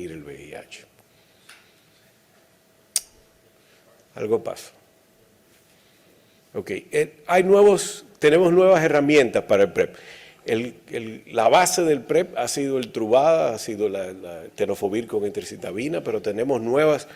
prevenir el VIH. Algo pasa. Ok, tenemos nuevas herramientas para el PrEP. La base del PrEP ha sido el Truvada, ha sido la tenofovir con entricitabina, pero tenemos nuevos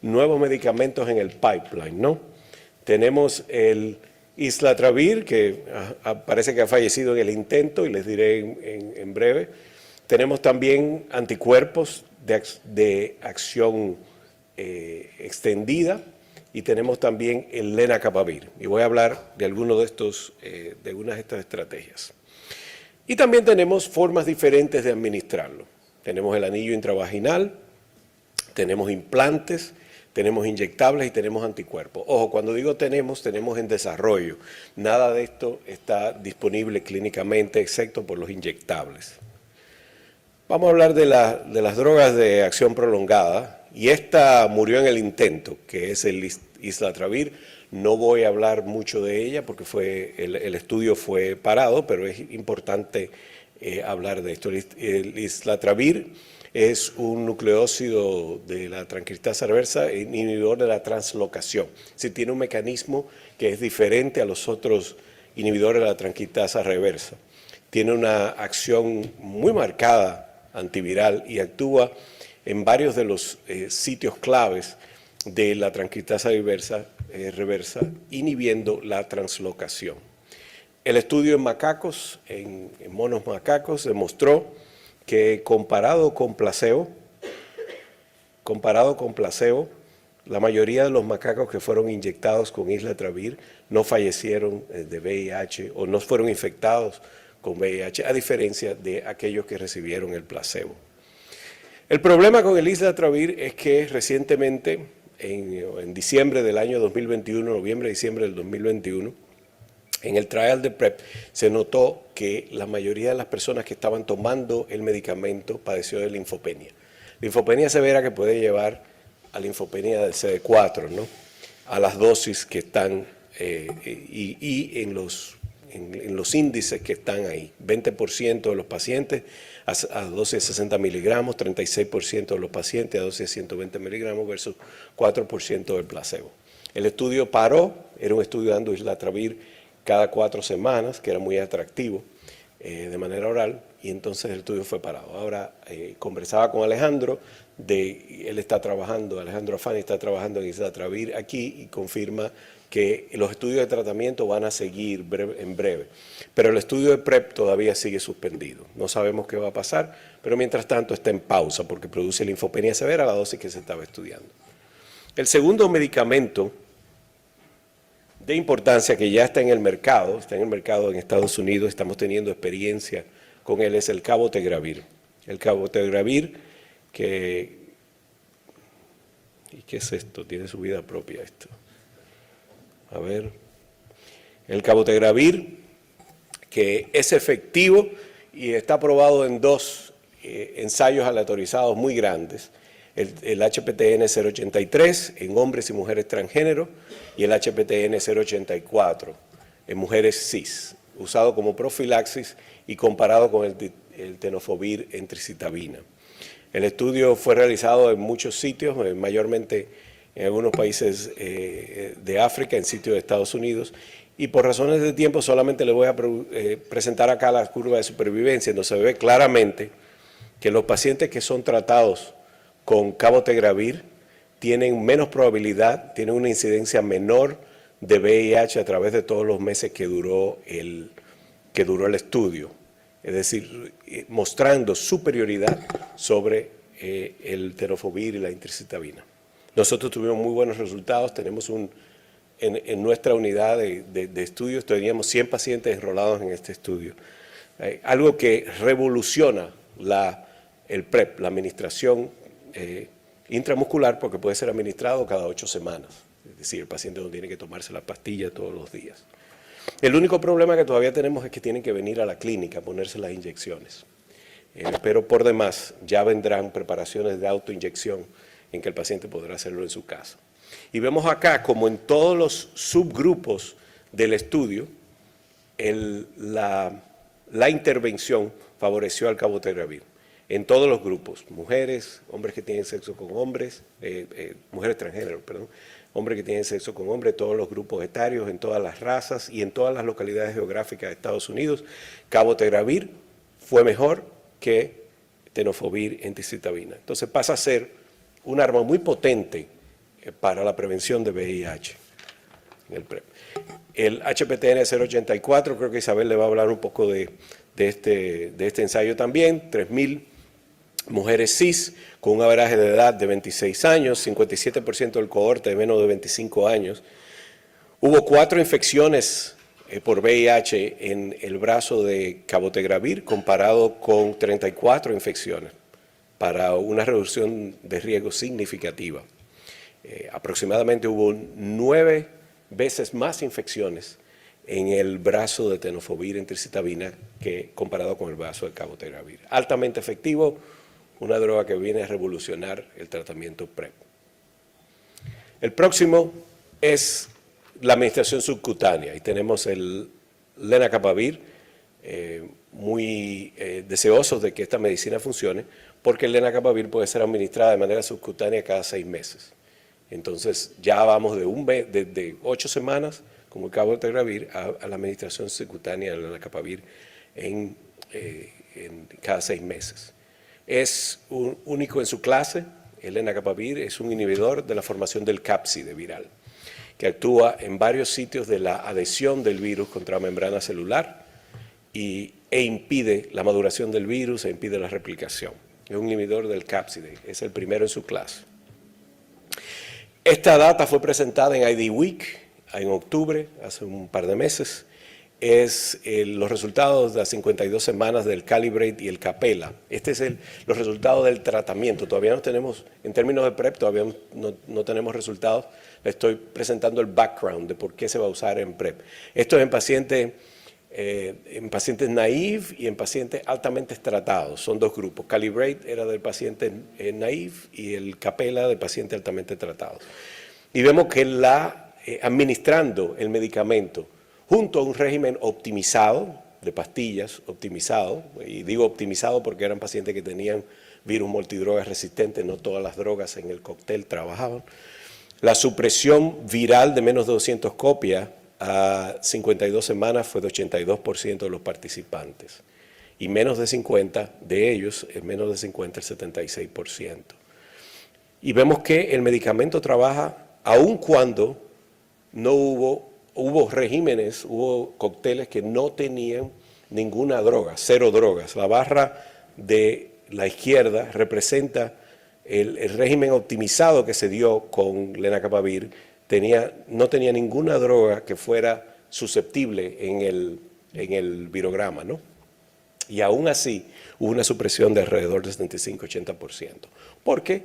medicamentos en el pipeline, ¿no? Tenemos el islatravir, que parece que ha fallecido en el intento, y les diré en breve. Tenemos también anticuerpos de acción extendida, y tenemos también el lenacapavir. Y voy a hablar de algunas de estas estrategias. Y también tenemos formas diferentes de administrarlo. Tenemos el anillo intravaginal, tenemos implantes, tenemos inyectables y tenemos anticuerpos. Ojo, cuando digo tenemos en desarrollo. Nada de esto está disponible clínicamente, excepto por los inyectables. Vamos a hablar de las drogas de acción prolongada. Y esta murió en el intento, que es el islatravir. No voy a hablar mucho de ella porque el estudio fue parado, pero es importante hablar de esto. El islatravir es un nucleósido de la transcriptasa reversa, inhibidor de la translocación. Es decir, tiene un mecanismo que es diferente a los otros inhibidores de la transcriptasa reversa. Tiene una acción muy marcada antiviral y actúa en varios de los sitios claves de la transcriptasa reversa, inhibiendo la translocación. El estudio en macacos, en monos macacos, demostró que comparado con placebo, la mayoría de los macacos que fueron inyectados con islatravir no fallecieron de VIH o no fueron infectados con VIH, a diferencia de aquellos que recibieron el placebo. El problema con el islatravir es que recientemente, en diciembre del año 2021, noviembre-diciembre del 2021, en el trial de PrEP se notó que la mayoría de las personas que estaban tomando el medicamento padeció de linfopenia. Linfopenia severa que puede llevar a linfopenia del CD4, ¿no? A las dosis que están y en los índices que están ahí. 20% de los pacientes a dosis de 60 miligramos, 36% de los pacientes a dosis de 120 miligramos versus 4% del placebo. El estudio paró, era un estudio dando islatravir cada 4 semanas, que era muy atractivo de manera oral, y entonces el estudio fue parado. Ahora conversaba con Alejandro, Alejandro Afani está trabajando en islatravir aquí y confirma que los estudios de tratamiento van a seguir en breve. Pero el estudio de PrEP todavía sigue suspendido. No sabemos qué va a pasar, pero mientras tanto está en pausa porque produce linfopenia severa a la dosis que se estaba estudiando. El segundo medicamento de importancia que ya está en el mercado en Estados Unidos, estamos teniendo experiencia con él, es el cabotegravir. El cabotegravir ¿y qué es esto? Tiene su vida propia esto. A ver, el cabotegravir, que es efectivo y está probado en 2 ensayos aleatorizados muy grandes, el HPTN 083 en hombres y mujeres transgénero y el HPTN 084 en mujeres cis, usado como profilaxis y comparado con el tenofovir entricitabina. El estudio fue realizado en muchos sitios, mayormente en algunos países de África, en sitios de Estados Unidos, y por razones de tiempo solamente le voy a presentar acá la curva de supervivencia, donde se ve claramente que los pacientes que son tratados con cabotegravir tienen menos probabilidad, tienen una incidencia menor de VIH a través de todos los meses que duró el estudio, es decir, mostrando superioridad sobre el tenofovir y la entricitabina. Nosotros tuvimos muy buenos resultados, tenemos en nuestra unidad de estudios, teníamos 100 pacientes enrolados en este estudio. Algo que revoluciona el PrEP, la administración intramuscular, porque puede ser administrado cada 8 semanas. Es decir, el paciente no tiene que tomarse la pastilla todos los días. El único problema que todavía tenemos es que tienen que venir a la clínica a ponerse las inyecciones. Pero por demás ya vendrán preparaciones de autoinyección en que el paciente podrá hacerlo en su casa. Y vemos acá como en todos los subgrupos del estudio, la intervención favoreció al cabotegravir. en todos los grupos, mujeres, hombres que tienen sexo con hombres, mujeres transgénero, perdón, hombres que tienen sexo con hombres, todos los grupos etarios, en todas las razas y en todas las localidades geográficas de Estados Unidos. Cabotegravir fue mejor que tenofovir enticitabina. Entonces pasa a ser un arma muy potente para la prevención de VIH en el PrEP. El HPTN 084, creo que Isabel le va a hablar un poco de este ensayo también. 3.000 mujeres cis con un averaje de edad de 26 años, 57% del cohorte de menos de 25 años. Hubo 4 infecciones por VIH en el brazo de cabotegravir comparado con 34 infecciones para una reducción de riesgo significativa. Aproximadamente hubo 9 veces más infecciones en el brazo de tenofovir enticitabina que comparado con el brazo de cabotegravir. Altamente efectivo, una droga que viene a revolucionar el tratamiento PrEP. El próximo es la administración subcutánea y tenemos el lenacapavir, muy deseosos de que esta medicina funcione, porque el lenacapavir puede ser administrada de manera subcutánea cada 6 meses. Entonces ya vamos de 8 semanas, como el cabotegravir, a la administración subcutánea del lenacapavir en cada 6 meses. Es único en su clase. El lenacapavir es un inhibidor de la formación del cápside viral, que actúa en varios sitios de la adhesión del virus contra la membrana celular e impide la maduración del virus e impide la replicación. Es un inhibidor del cápside, es el primero en su clase. Esta data fue presentada en ID Week en octubre, hace un par de meses. Es los resultados de las 52 semanas del Calibrate y el Capella. Este es los resultados del tratamiento. Todavía no tenemos, en términos de PrEP, todavía no tenemos resultados. Le estoy presentando el background de por qué se va a usar en PrEP. Esto es en pacientes naive y en pacientes altamente tratados. Son 2 grupos. Calibrate era del paciente naive y el Capella del paciente altamente tratado. Y vemos que administrando el medicamento junto a un régimen optimizado, de pastillas optimizado, y digo optimizado porque eran pacientes que tenían virus multidrogas resistentes, no todas las drogas en el cóctel trabajaban. La supresión viral de menos de 200 copias a 52 semanas fue de 82% de los participantes, y menos de 50 de ellos, menos de 50 el 76%. Y vemos que el medicamento trabaja aun cuando no hubo regímenes, hubo cócteles que no tenían ninguna droga, 0 drogas. La barra de la izquierda representa el régimen optimizado que se dio con lenacapavir. No tenía ninguna droga que fuera susceptible en el virograma, ¿no? Y aún así hubo una supresión de alrededor del 75-80%, porque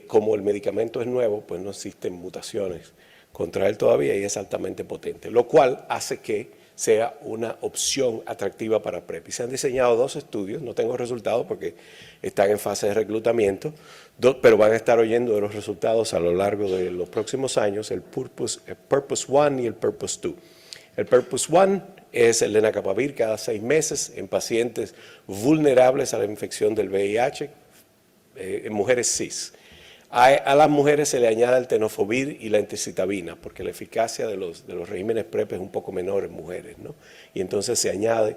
como el medicamento es nuevo, pues no existen mutaciones contra él todavía y es altamente potente, lo cual hace que sea una opción atractiva para PrEP. Y se han diseñado 2 estudios, no tengo resultados porque están en fase de reclutamiento, pero van a estar oyendo de los resultados a lo largo de los próximos años, el Purpose 1 y el Purpose 2. El Purpose 1 es el lenacapavir cada 6 meses en pacientes vulnerables a la infección del VIH, en mujeres cis. A las mujeres se le añade el tenofovir y la enticitabina, porque la eficacia de los regímenes PrEP es un poco menor en mujeres, ¿no? Y entonces se añade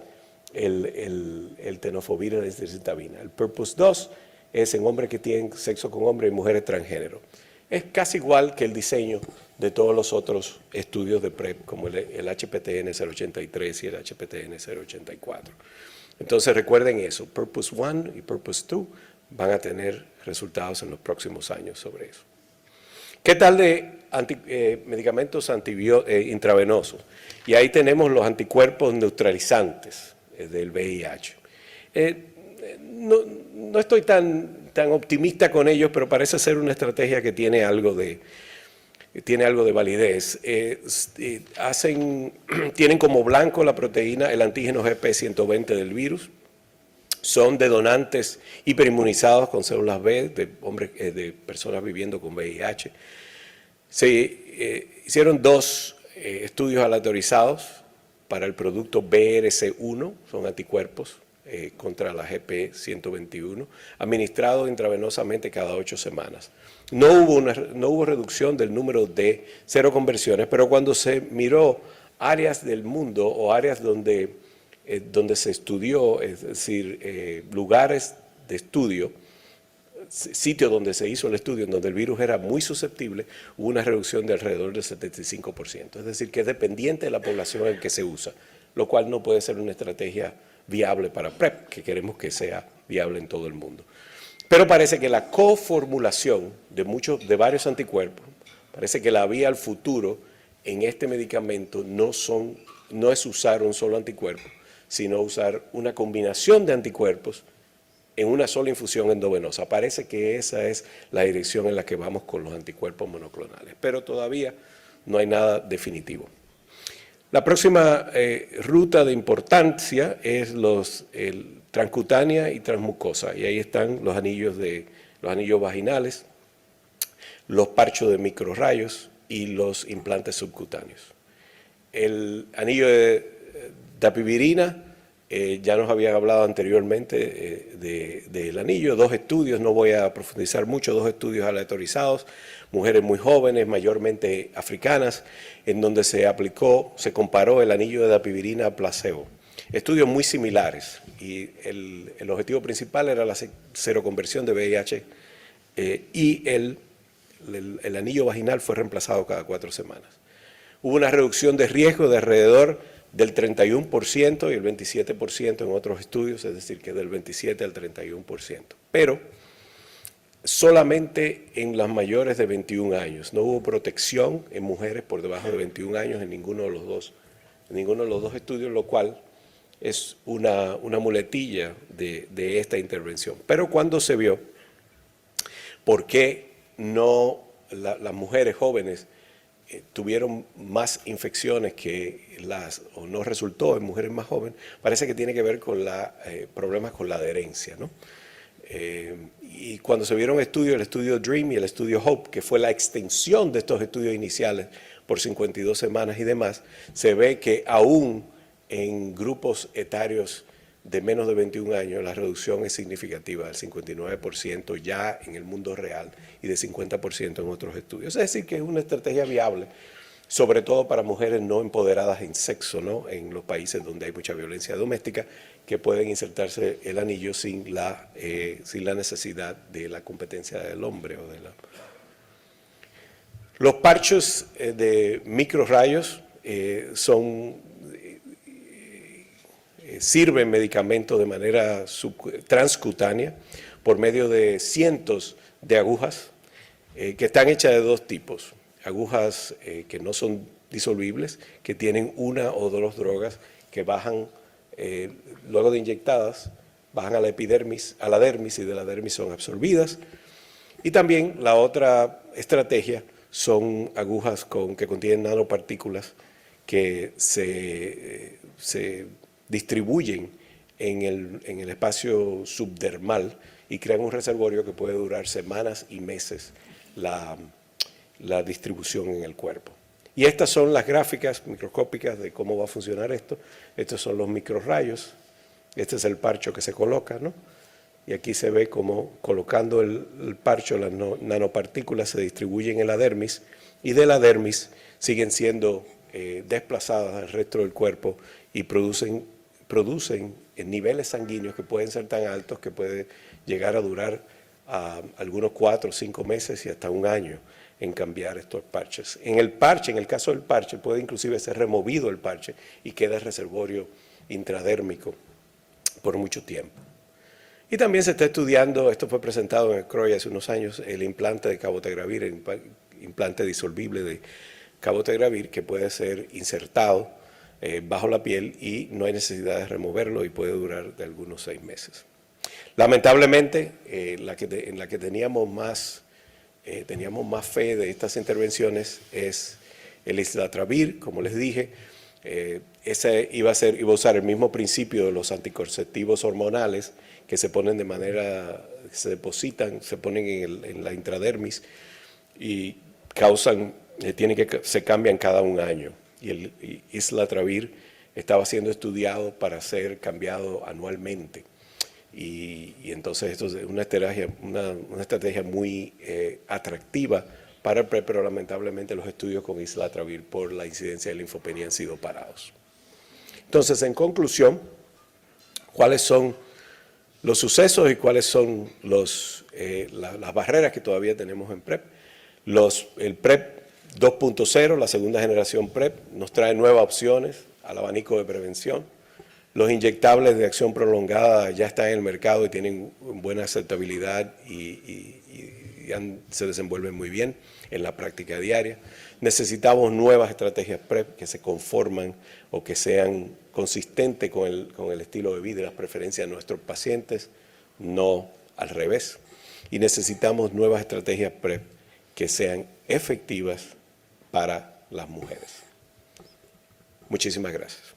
el tenofovir y la enticitabina. El Purpose 2 es en hombres que tienen sexo con hombres y mujeres transgénero. Es casi igual que el diseño de todos los otros estudios de PrEP, como el HPTN 083 y el HPTN 084. Entonces recuerden eso, Purpose 1 y Purpose 2 van a tener resultados en los próximos años sobre eso. ¿Qué tal de medicamentos intravenosos? Y ahí tenemos los anticuerpos neutralizantes del VIH. No estoy tan optimista con ellos, pero parece ser una estrategia que tiene algo de validez. Tienen como blanco la proteína, el antígeno GP120 del virus. Son de donantes hiperinmunizados con células B, de personas viviendo con VIH. Se hicieron 2 estudios aleatorizados para el producto BRC1, son anticuerpos contra la GP121, administrado intravenosamente cada 8 semanas. No hubo reducción del número de seroconversiones, pero cuando se miró áreas del mundo o áreas donde se estudió, es decir, lugares de estudio, sitios donde se hizo el estudio, en donde el virus era muy susceptible, hubo una reducción de alrededor del 75%. Es decir, que es dependiente de la población en que se usa, lo cual no puede ser una estrategia viable para PrEP, que queremos que sea viable en todo el mundo. Pero parece que la coformulación de varios anticuerpos, parece que la vía al futuro en este medicamento no es usar un solo anticuerpo, sino usar una combinación de anticuerpos en una sola infusión endovenosa. Parece que esa es la dirección en la que vamos con los anticuerpos monoclonales, pero todavía no hay nada definitivo. La próxima ruta de importancia es transcutánea y transmucosa, y ahí están los anillos vaginales, los parchos de microrrayos y los implantes subcutáneos. El anillo de dapivirina, ya nos habían hablado anteriormente del anillo, 2 estudios, no voy a profundizar mucho, 2 estudios aleatorizados, mujeres muy jóvenes, mayormente africanas, en donde se comparó el anillo de dapivirina a placebo. Estudios muy similares y el objetivo principal era la seroconversión de VIH y el anillo vaginal fue reemplazado cada 4 semanas. Hubo una reducción de riesgo de alrededor del 31% y el 27% en otros estudios, es decir, que del 27 al 31%. Pero solamente en las mayores de 21 años. No hubo protección en mujeres por debajo de 21 años en ninguno de los dos estudios, lo cual es una muletilla de esta intervención. Pero cuando se vio por qué las mujeres jóvenes tuvieron más infecciones o no resultó en mujeres más jóvenes, parece que tiene que ver con problemas con la adherencia, ¿no? Y cuando se vieron estudios, el estudio DREAM y el estudio HOPE, que fue la extensión de estos estudios iniciales por 52 semanas y demás, se ve que aún en grupos etarios de menos de 21 años la reducción es significativa, del 59% ya en el mundo real y de 50% en otros estudios. Es decir, que es una estrategia viable, sobre todo para mujeres no empoderadas en sexo, ¿no? En los países donde hay mucha violencia doméstica, que pueden insertarse el anillo sin la necesidad de la competencia del hombre. Los parchos de microrrayos sirven medicamentos de manera transcutánea por medio de cientos de agujas que están hechas de 2 tipos. Agujas que no son disolvibles, que tienen una o 2 drogas que bajan, luego de inyectadas, bajan a la dermis y de la dermis son absorbidas. Y también la otra estrategia son agujas que contienen nanopartículas que se distribuyen en el espacio subdermal y crean un reservorio que puede durar semanas y meses la distribución en el cuerpo. Y estas son las gráficas microscópicas de cómo va a funcionar esto. Estos son los microrrayos. Este es el parcho que se coloca, ¿no? Y aquí se ve cómo colocando el parcho, las nanopartículas se distribuyen en la dermis y de la dermis siguen siendo desplazadas al resto del cuerpo y producen niveles sanguíneos que pueden ser tan altos que puede llegar a durar algunos 4 o 5 meses y hasta 1 año en cambiar estos parches. En el caso del parche, puede inclusive ser removido el parche y queda el reservorio intradérmico por mucho tiempo. Y también se está estudiando, esto fue presentado en el CROI hace unos años, el implante de cabotegravir, el implante disolvible de cabotegravir que puede ser insertado bajo la piel y no hay necesidad de removerlo y puede durar de algunos 6 meses. Lamentablemente, en la que teníamos más fe de estas intervenciones es el islatravir, como les dije. Ese iba a usar el mismo principio de los anticonceptivos hormonales que se ponen se depositan, se ponen en la intradermis y se cambian cada 1 año. Y el islatravir estaba siendo estudiado para ser cambiado anualmente. Y entonces esto es una estrategia muy atractiva para el PrEP, pero lamentablemente los estudios con islatravir por la incidencia de linfopenia han sido parados. Entonces, en conclusión, ¿cuáles son los sucesos y cuáles son las barreras que todavía tenemos en PrEP? El PrEP 2.0, la segunda generación PrEP, nos trae nuevas opciones al abanico de prevención. Los inyectables de acción prolongada ya están en el mercado y tienen buena aceptabilidad y se desenvuelven muy bien en la práctica diaria. Necesitamos nuevas estrategias PrEP que se conforman o que sean consistentes con el estilo de vida y las preferencias de nuestros pacientes, no al revés. Y necesitamos nuevas estrategias PrEP que sean efectivas para las mujeres. Muchísimas gracias.